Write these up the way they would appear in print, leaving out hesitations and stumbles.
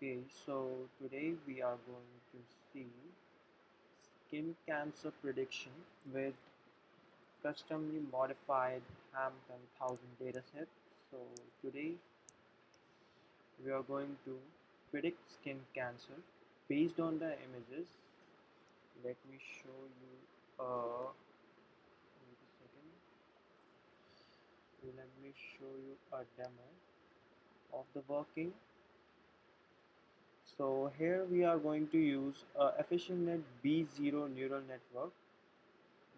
Okay, so today we are going to see skin cancer prediction with customly modified HAM10000 dataset. So today we are going to predict skin cancer based on the images. Let me show you wait a second. Let me show you a demo of the working. So here we are going to use EfficientNetB0 neural network,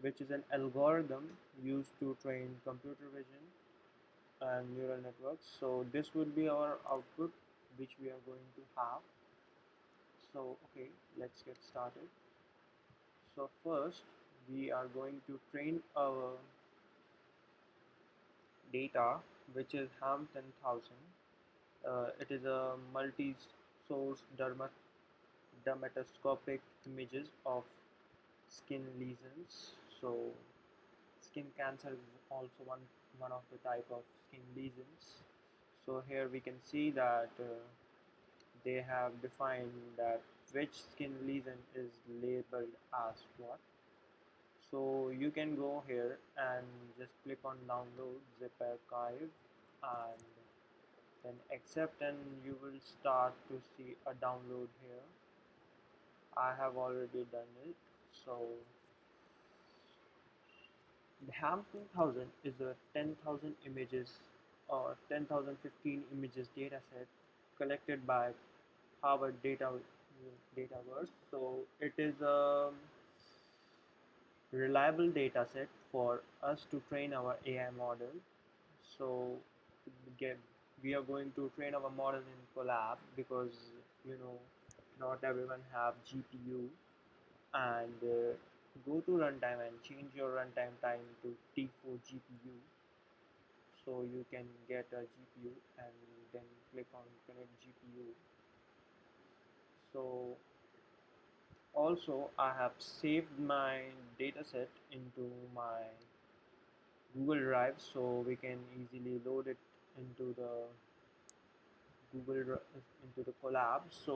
which is an algorithm used to train computer vision and neural networks. So this would be our output which we are going to have. So okay, let's get started. So first we are going to train our data, which is HAM10000. It is a multi-source dermatoscopic images of skin lesions. So skin cancer is also one of the type of skin lesions. So here we can see that they have defined that which skin lesion is labeled as what. So you can go here and just click on download zip archive and then accept, and you will start to see a download here. I have already done it. So the HAM10000 is a 10,000 images or 10,015 images dataset collected by Dataverse. So it is a reliable dataset for us to train our AI model. So again, we are going to train our model in Colab because you know not everyone have GPU, and go to runtime and change your runtime time to T4 GPU, so you can get a GPU and then click on connect GPU. So also I have saved my dataset into my Google Drive, so we can easily load it into the into the Colab. So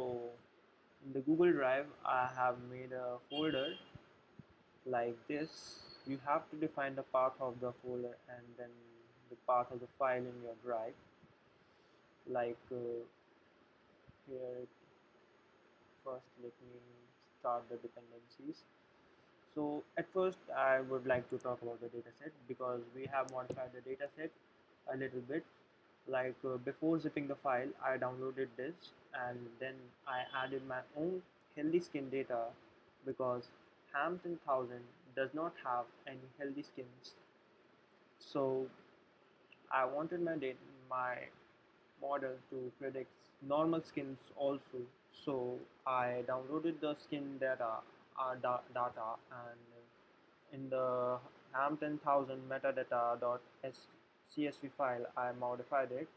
in the Google Drive I have made a folder like this. You have to define the path of the folder and then the path of the file in your drive. Like here, first let me start the dependencies. So at first I would like to talk about the dataset because we have modified the dataset a little bit. Like before zipping the file, I downloaded this and then I added my own healthy skin data because HAM10000 does not have any healthy skins. So I wanted my model to predict normal skins also. So I downloaded the skin data, and in the HAM10000 metadata.csv file I modified it.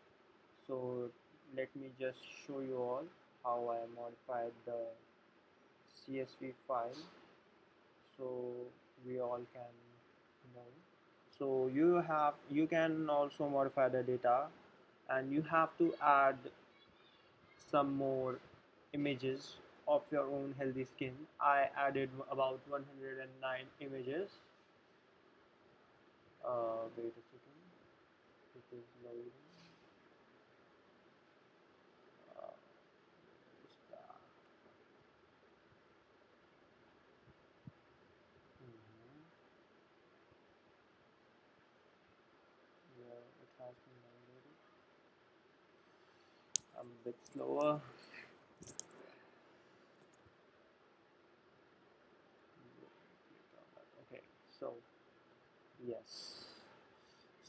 So let me just show you all how I modified the CSV file so we all can know. So you can also modify the data, and you have to add some more images of your own healthy skin. I added about 109 images. Wait a second, it is loading. Where is that? Mhm. Yeah, it has been downloaded. I'm a bit slower. Okay, so yes.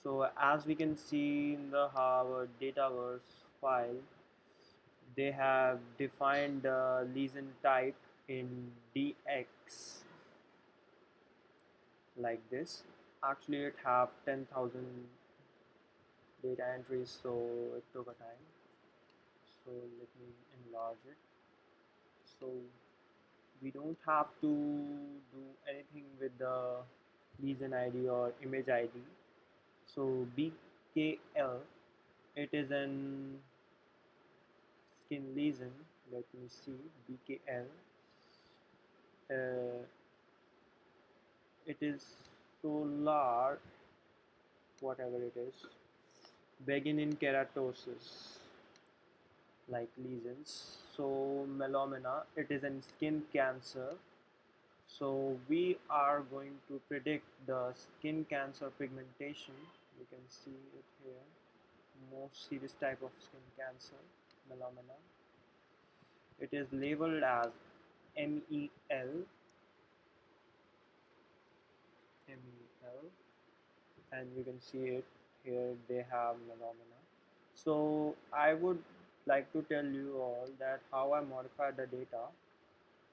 So as we can see in the Harvard Dataverse file, they have defined the lesion type in DX like this. Actually, it have 10,000 data entries, so it took a time. So let me enlarge it. So we don't have to do anything with the lesion ID or image ID. So BKL, it is an skin lesion let me see, bkl, uh, it is solar, whatever it is, begin in keratosis, like lesions. So melanoma, it is in skin cancer. So we are going to predict the skin cancer pigmentation. You can see it here, most serious type of skin cancer, melanoma. It is labeled as MEL, MEL, and you can see it here, they have melanoma. So I would like to tell you all that how I modified the data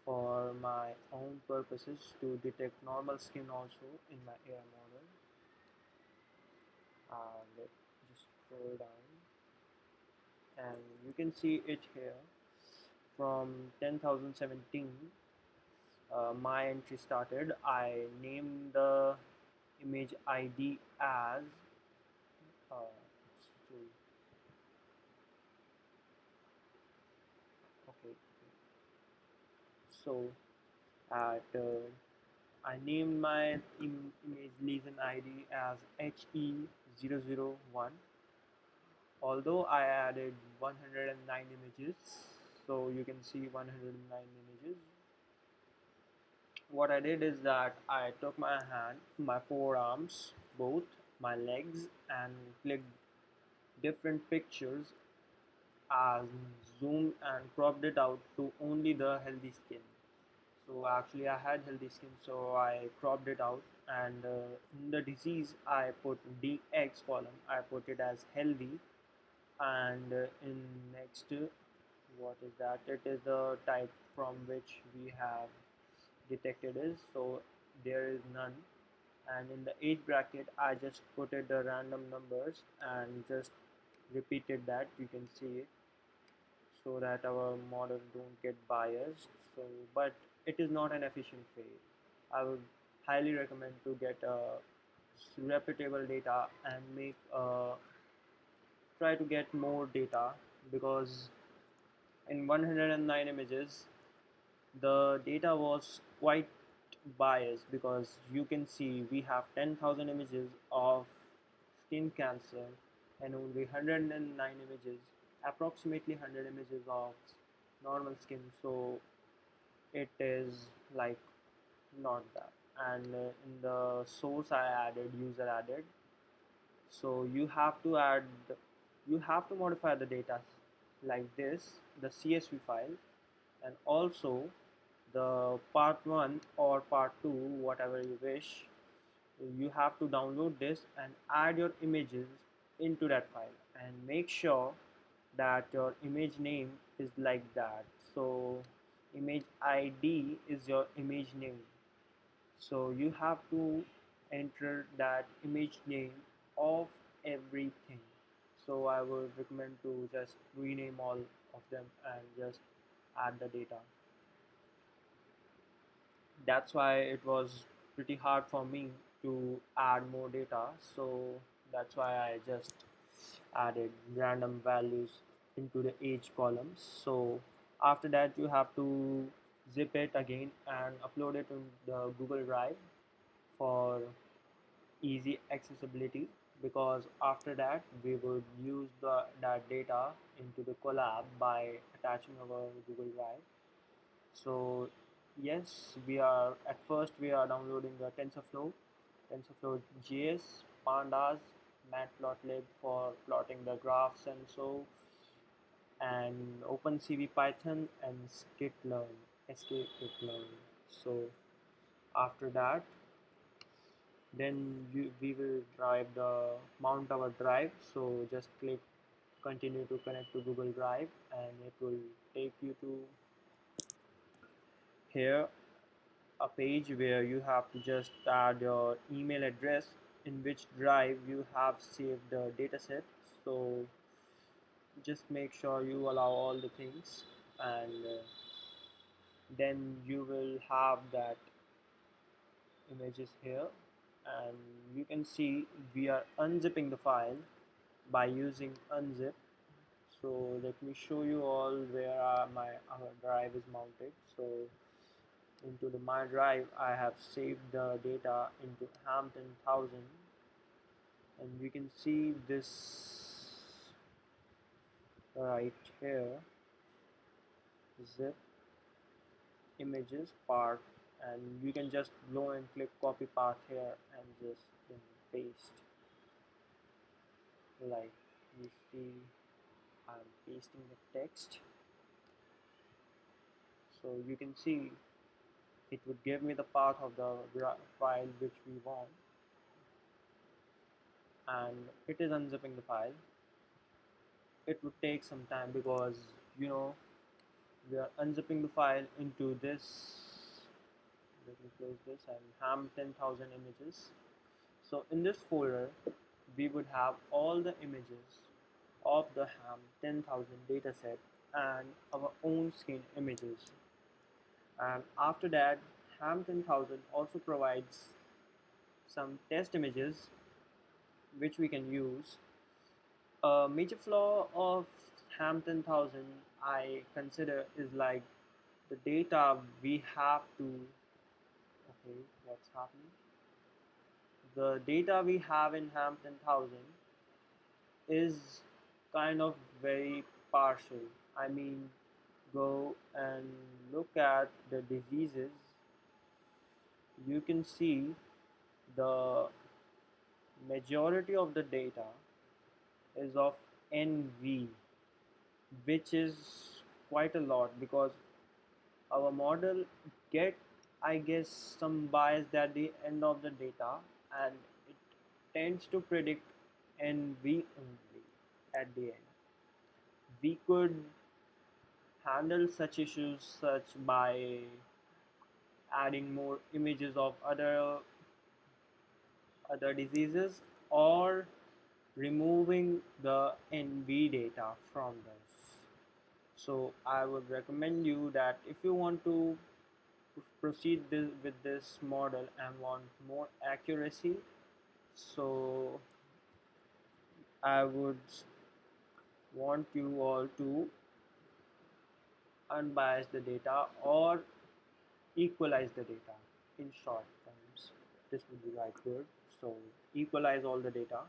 for my own purposes to detect normal skin also in my AI model. Let's just scroll down, and you can see it here from 10,017. My entry started. I named the image ID as okay. So at I named my image lesion ID as HE001. Although I added 109 images, so you can see 109 images. What I did is that I took my hand, my forearms, both my legs, and clicked different pictures and zoomed and cropped it out to only the healthy skin. So actually I had healthy skin, so I cropped it out, and in the disease I put DX column, I put it as healthy, and in next what is that, it is the type from which we have detected is, so there is none. And in the age bracket I just put it the random numbers and just repeated that, you can see it, so that our model don't get biased. So but it is not an efficient way. I would highly recommend to get reputable data and make try to get more data, because in 109 images the data was quite biased, because you can see we have 10,000 images of skin cancer and only 109 images, approximately 100 images of normal skin. So it is like not that. And in the source I added user added, so you have to modify the data like this, the CSV file, and also the part 1 or part 2, whatever you wish. You have to download this and add your images into that file, and make sure that your image name is like that. So image ID is your image name, so you have to enter that image name of everything. So I would recommend to just rename all of them and just add the data. That's why it was pretty hard for me to add more data, so that's why I just added random values into the age columns. So after that you have to zip it again and upload it in the Google Drive for easy accessibility, because after that we would use that data into the Colab by attaching our Google Drive. So yes, we are at first we are downloading the TensorFlow JS, Pandas, Matplotlib for plotting the graphs and so, and OpenCV Python and sklearn. So after that, then we will drive the mount our drive. So just click continue to connect to Google Drive, and it will take you to here, a page where you have to just add your email address in which drive you have saved the dataset. So just make sure you allow all the things, and then you will have that images here, and you can see we are unzipping the file by using unzip. So let me show you all where my our drive is mounted. So into the my drive I have saved the data into HAM10000, and you can see this right here, zip images part, and you can just go and click copy path here and just paste. Like you see I'm pasting the text, so you can see it would give me the path of the file which we want, and it is unzipping the file. It would take some time because you know we are unzipping the file into this. Let me close this, and HAM10000 images. So in this folder we would have all the images of the HAM10000 dataset and our own screen images. And after that, HAM10000 also provides some test images which we can use. A major flaw of HAM10000 I consider is like the data we have to, okay, what's happening? The data we have in HAM10000 is kind of very partial. I mean, go and look at the diseases. You can see the majority of the data is of NV, which is quite a lot because our model get, I guess, some bias at the end of the data, and it tends to predict NV only at the end. We could handle such issues such by adding more images of other diseases or removing the NV data from this. So I would recommend you that if you want to proceed with this model and want more accuracy, so I would want you all to unbias the data or equalize the data. In short terms, this would be right word. So equalize all the data,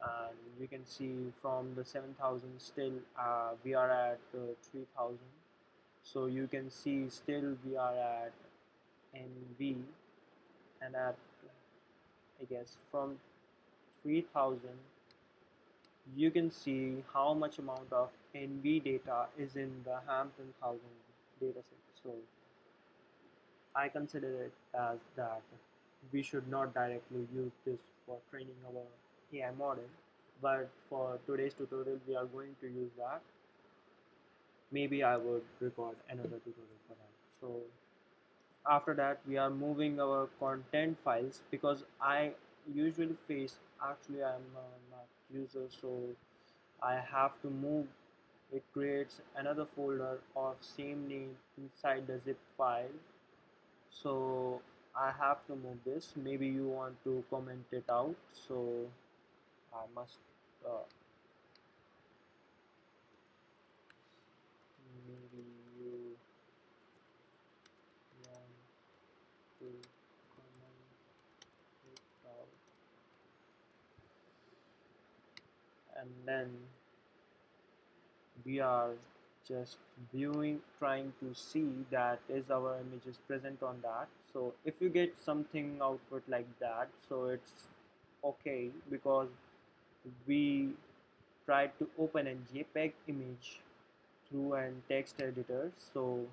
and you can see from the 7000 still we are at 3000. So you can see still we are at NV, and at, I guess, from 3000 you can see how much amount of NV data is in the HAM10000 dataset. So I consider it as that we should not directly use this for training our AI model, but for today's tutorial we are going to use that. Maybe I would record another tutorial for that. So after that we are moving our content files, because I usually face, actually I'm not user, so I have to move. It creates another folder of same name inside the zip file, so I have to move this. Maybe you want to comment it out, so I must maybe you want to comment it out, and then we are just viewing, trying to see that is our images present on that. So if you get something output like that, so it's okay, because we tried to open a JPEG image through a text editor, so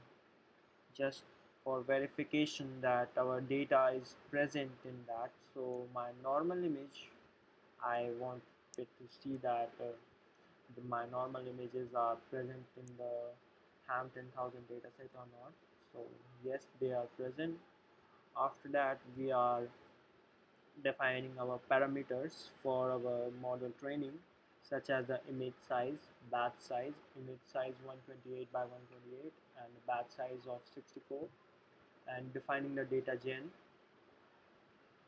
just for verification that our data is present in that. So my normal image, I want it to see that my normal images are present in the HAM10000 dataset or not. So yes, they are present. After that we are defining our parameters for our model training, such as the image size, batch size, image size 128 by 128 and batch size of 64, and defining the data gen,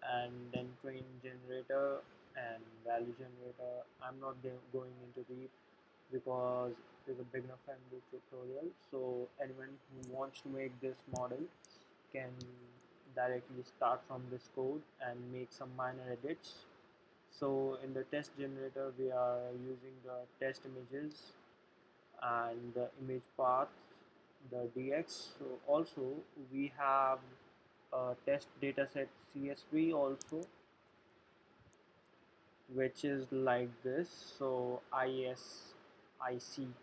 and then train generator and value generator. I'm not going into deep. because it is a beginner friendly tutorial, so anyone who wants to make this model can directly start from this code and make some minor edits. So in the test generator we are using the test images and the image path, the dx. So also we have a test dataset CSV also, which is like this. So ISIC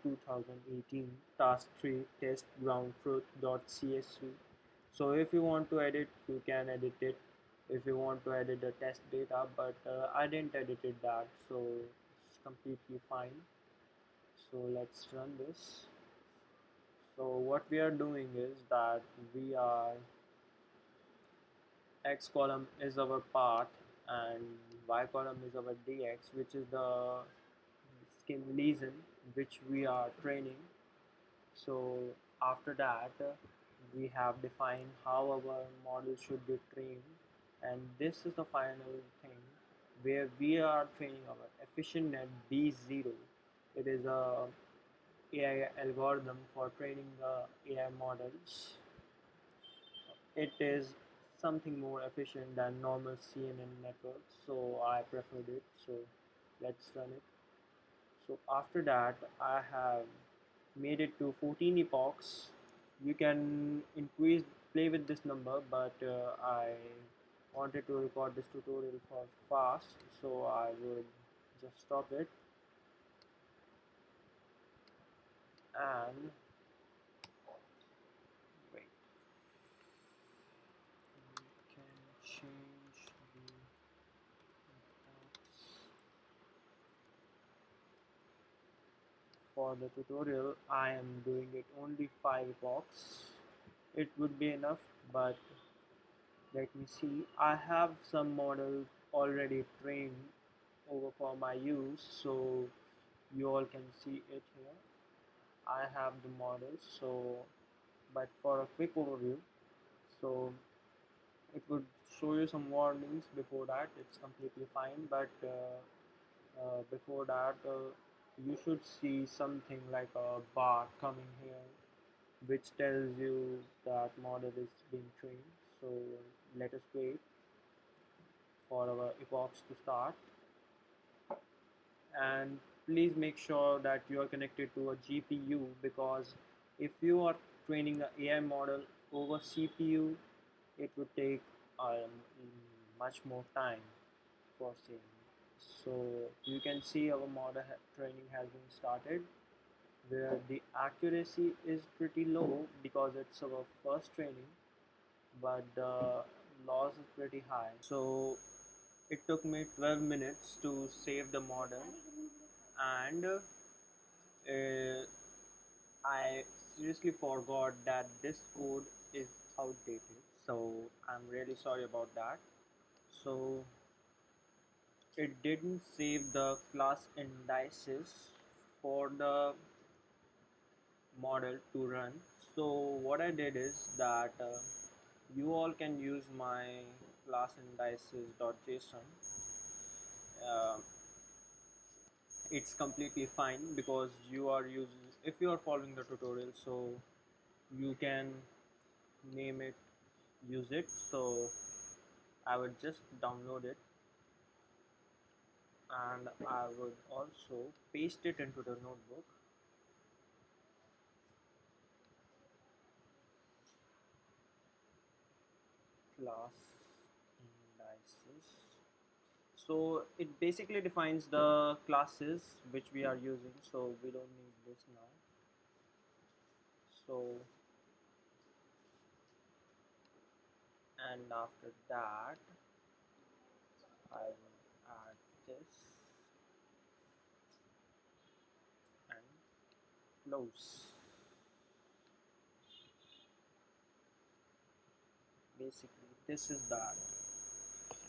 2018 task 3 test ground truth .csv. So if you want to edit, you can edit it if you want to edit the test data, but I didn't edit it that, so it's completely fine. So let's run this. So what we are doing is that we are, x column is our path and y column is our dx, which is the skin lesion which we are training. So after that we have defined how our model should be trained, and this is the final thing where we are training our EfficientNetB0. It is a AI algorithm for training the AI models. It is something more efficient than normal CNN networks, so I preferred it. So let's run it. So after that I have made it to 14 epochs. You can increase, play with this number, but I wanted to record this tutorial for fast, so I would just stop it. And wait, we can change the epochs. For the tutorial I am doing it only 5 epochs. It would be enough, but let me see. I have some models already trained over for my use, so you all can see it here. I have the models, so but for a quick overview, so it would show you some warnings. Before that it's completely fine, but before that you should see something like a bar coming here which tells you that model is being trained. So let us wait for our epochs to start, and please make sure that you are connected to a GPU, because if you are training an AI model over CPU, it would take much more time for saving. So you can see our model training has been started, where the accuracy is pretty low because it's our first training, but the loss is pretty high. So it took me 12 minutes to save the model, and I seriously forgot that this code is outdated. So I'm really sorry about that. So it didn't save the class indices for the model to run. So what I did is that you all can use my class indices.json. Uh, it's completely fine because you are using, if you are following the tutorial, so you can name it, use it. So I would just download it, and I would also paste it into the notebook. Class indices. So it basically defines the classes which we are using, so we don't need this now. So and after that I will add this and close. Basically this is that.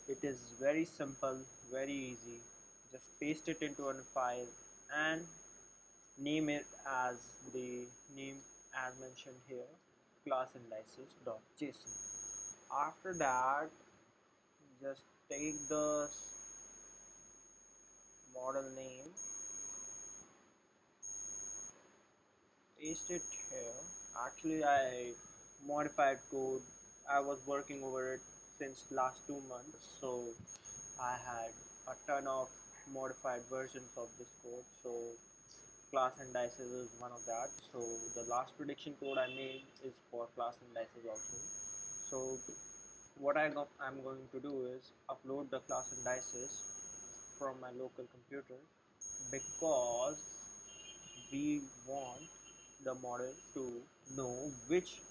It is very simple, very easy. Just paste it into a file and name it as the name as mentioned here, class indices.json. After that, just take the model name paste it here. Actually, I modified code. I was working over it since last 2 months, so I had a ton of modified versions of this code. So class indices is one of that. So the last prediction code I made is for class indices also. So what I'm going to do is upload the class indices from my local computer, because we want the model to know which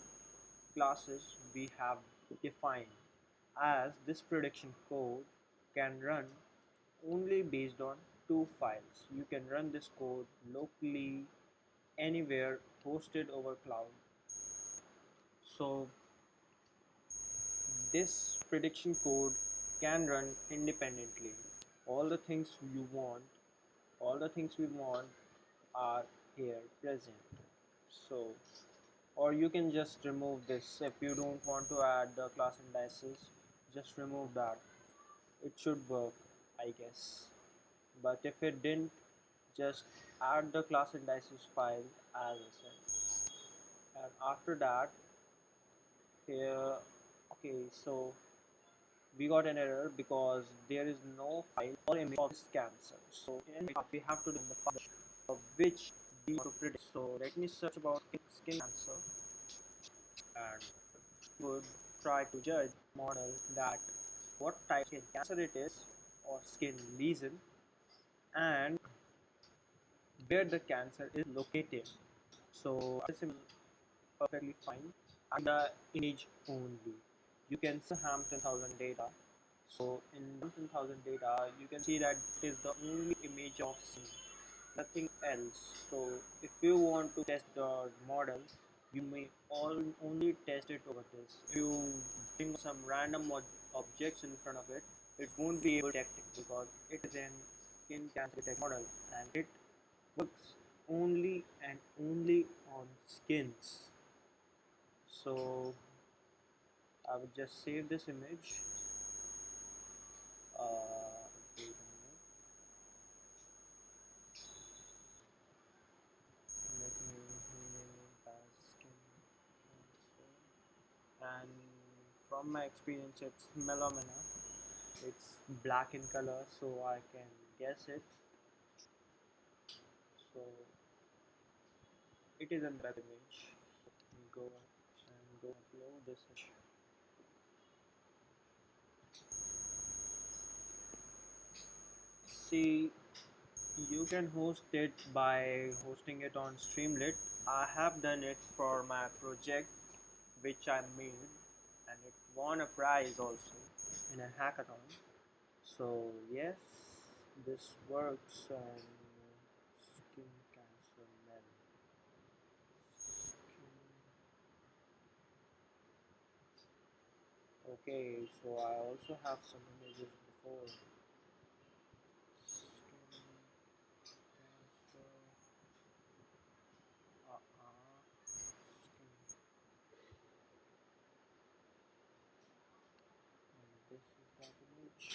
classes we have defined, as this prediction code can run only based on two files. You can run this code locally anywhere hosted over cloud. So this prediction code can run independently. All the things you want, all the things we want are here present. So, or you can just remove this. If you don't want to add the class indices, just remove that. It should work, I guess. But if it didn't, just add the class indices file as I said. And after that, here, okay, so we got an error because there is no file or image of this cancer. So we have to do the file of which we want to predict. So let me search about skin cancer and would try to judge model that what type of skin cancer it is, or skin lesion, and where the cancer is located. So this is perfectly fine. And the image only. You can see HAM10000 data. So in HAM10000 data, you can see that it is the only image of scene, nothing else. So if you want to test the model, you may only test it over this. If you bring some random objects in front of it, it won't be able to detect it, because it is an skin cancer detect model and it works only and only on skins. So I would just save this image. Wait a minute. Let me rename it as skin cancer. And from my experience, it's melanoma. It's black in color, so I can guess it. So it is in that image. So go upload this image. See, you can host it by hosting it on Streamlit. I have done it for my project which I made, and it won a prize also in a hackathon. So yes, this works on skin cancer men. Okay, so I also have some images before. Skin cancer. Skin. And this is that image.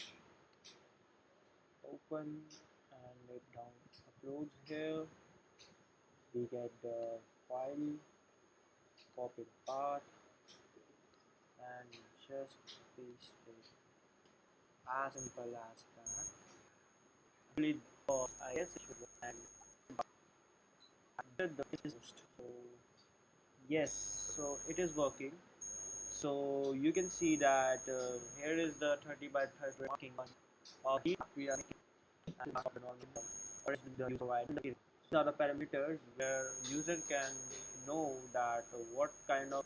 Open and it down uploads here. We get the file, copy the path, and just paste it. As simple as that. Really, I guess it should work. And did the post. So yes, so it is working. So you can see that here is the 30 by 30 marking one. We are making and of the normal or is the user provided. These are the parameters where user can know that what kind of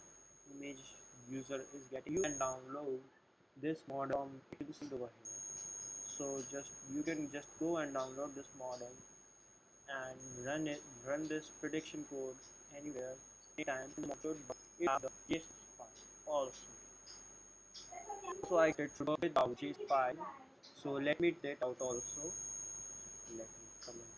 image user is getting. You can download this model from over here. So just you can just go and download this model and run this prediction code anywhere, anytime, but it has the JSON file also. So I get without JSON file. So let me take out also. Let me comment